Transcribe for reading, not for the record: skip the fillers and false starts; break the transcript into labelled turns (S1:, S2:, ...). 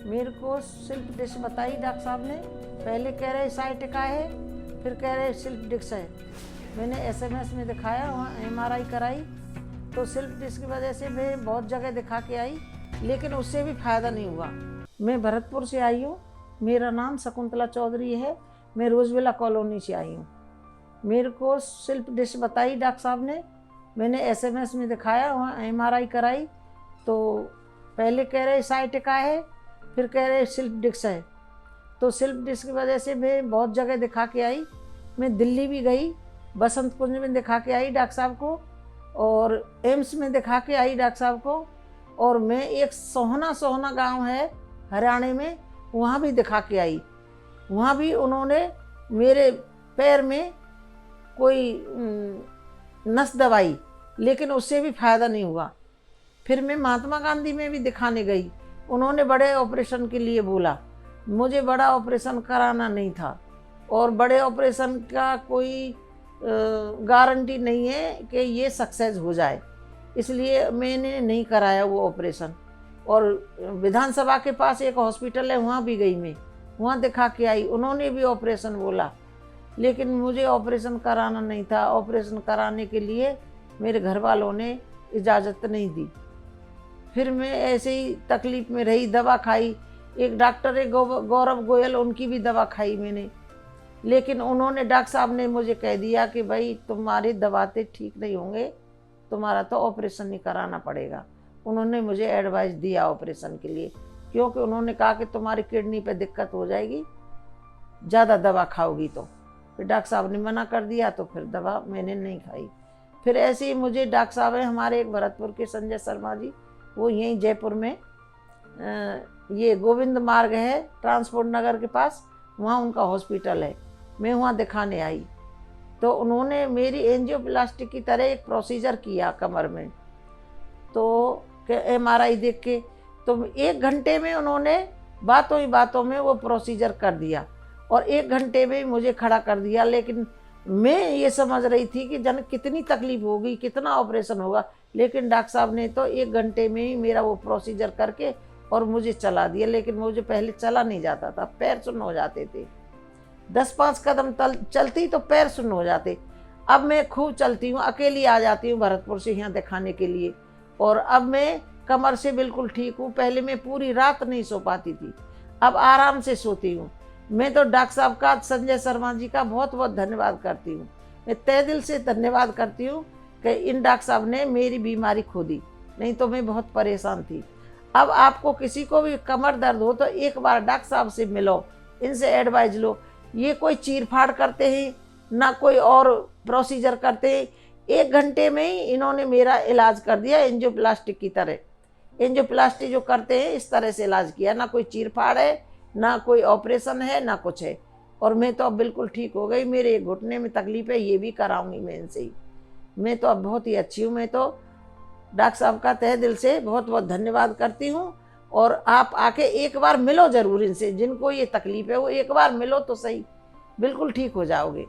S1: मेरे को slip disc बताई डॉक्टर साहब ने। पहले कह रहे साइटिका है, फिर कह रहे स्लिप डिस्क है। मैंने एसएमएस में दिखाया, वहाँ एमआरआई कराई, तो स्लिप डिस्क की वजह से मैं बहुत जगह दिखा के आई, लेकिन उससे भी फ़ायदा नहीं हुआ। मैं भरतपुर से आई हूँ, मेरा नाम शकुंतला चौधरी है, मैं रोजविला कॉलोनी से आई हूँ। मेरे को स्लिप डिस्क बताई डॉक्टर साहब ने। मैंने एसएमएस में दिखाया, वहाँ एमआरआई कराई, तो पहले कह रहे साइटिका है, फिर कह रहे स्लिप डिस्क है। तो स्लिप डिस्क की वजह से मैं बहुत जगह दिखा के आई। मैं दिल्ली भी गई, बसंत कुंज में दिखा के आई डॉक्टर साहब को, और एम्स में दिखा के आई डॉक्टर साहब को, और मैं एक सोहना गांव है हरियाणा में, वहाँ भी दिखा के आई। वहाँ भी उन्होंने मेरे पैर में कोई नस दबाई, लेकिन उससे भी फ़ायदा नहीं हुआ। फिर मैं महात्मा गांधी में भी दिखाने गई, उन्होंने बड़े ऑपरेशन के लिए बोला। मुझे बड़ा ऑपरेशन कराना नहीं था, और बड़े ऑपरेशन का कोई गारंटी नहीं है कि ये सक्सेस हो जाए, इसलिए मैंने नहीं कराया वो ऑपरेशन। और विधानसभा के पास एक हॉस्पिटल है, वहाँ भी गई मैं, वहाँ दिखा के आई, उन्होंने भी ऑपरेशन बोला, लेकिन मुझे ऑपरेशन कराना नहीं था। ऑपरेशन कराने के लिए मेरे घर वालों ने इजाज़त नहीं दी। फिर मैं ऐसे ही तकलीफ़ में रही, दवा खाई। एक डॉक्टर है गौरव गोयल, उनकी भी दवा खाई मैंने, लेकिन उन्होंने, डॉक्टर साहब ने मुझे कह दिया कि भाई तुम्हारी दवाते ठीक नहीं होंगे, तुम्हारा तो ऑपरेशन ही कराना पड़ेगा। उन्होंने मुझे एडवाइस दिया ऑपरेशन के लिए, क्योंकि उन्होंने कहा कि तुम्हारी किडनी पे दिक्कत हो जाएगी ज़्यादा दवा खाओगी तो। फिर डॉक्टर साहब ने मना कर दिया, तो फिर दवा मैंने नहीं खाई। फिर ऐसे ही मुझे डॉक्टर साहब है हमारे एक भरतपुर के संजय शर्मा जी, वो यहीं जयपुर में ये गोविंद मार्ग है ट्रांसपोर्ट नगर के पास, वहाँ उनका हॉस्पिटल है। मैं वहाँ दिखाने आई, तो उन्होंने मेरी एंजियोप्लास्टी की तरह एक प्रोसीजर किया कमर में, तो एमआरआई देख के, तो 1 घंटे में उन्होंने बातों ही बातों में वो प्रोसीजर कर दिया, और 1 घंटे में मुझे खड़ा कर दिया। लेकिन मैं ये समझ रही थी कि जन कितनी तकलीफ होगी, कितना ऑपरेशन होगा, लेकिन डॉक्टर साहब ने तो 1 घंटे में ही मेरा वो प्रोसीजर करके और मुझे चला दिया। लेकिन मुझे पहले चला नहीं जाता था, पैर सुन्न हो जाते थे, 10-5 कदम चलती तो पैर सुन्न हो जाते। अब मैं खूब चलती हूँ, अकेली आ जाती हूँ भरतपुर से यहाँ दिखाने के लिए, और अब मैं कमर से बिल्कुल ठीक हूँ। पहले मैं पूरी रात नहीं सो पाती थी, अब आराम से सोती हूँ। मैं तो डॉक्टर साहब का, संजय शर्मा जी का बहुत बहुत धन्यवाद करती हूँ। मैं तहे दिल से धन्यवाद करती हूँ कि इन डॉक्टर साहब ने मेरी बीमारी खो दी, नहीं तो मैं बहुत परेशान थी। अब आपको किसी को भी कमर दर्द हो तो एक बार डॉक्टर साहब से मिलो, इनसे एडवाइस लो। ये कोई चीर फाड़ करते हैं ना कोई और प्रोसीजर करते हैं, 1 घंटे में ही इन्होंने मेरा इलाज कर दिया एंजियोप्लास्टिक की तरह। एंजियोप्लास्टी जो करते हैं इस तरह से इलाज किया, ना कोई चीर फाड़ है, ना कोई ऑपरेशन है, ना कुछ है। और मैं तो अब बिल्कुल ठीक हो गई। मेरे घुटने में तकलीफ है, ये भी कराऊंगी मैं इनसे ही। मैं तो अब बहुत ही अच्छी हूँ। मैं तो डॉक्टर साहब का तहे दिल से बहुत बहुत धन्यवाद करती हूँ। और आप आके एक बार मिलो ज़रूर इनसे, जिनको ये तकलीफ है वो एक बार मिलो तो सही, बिल्कुल ठीक हो जाओगे।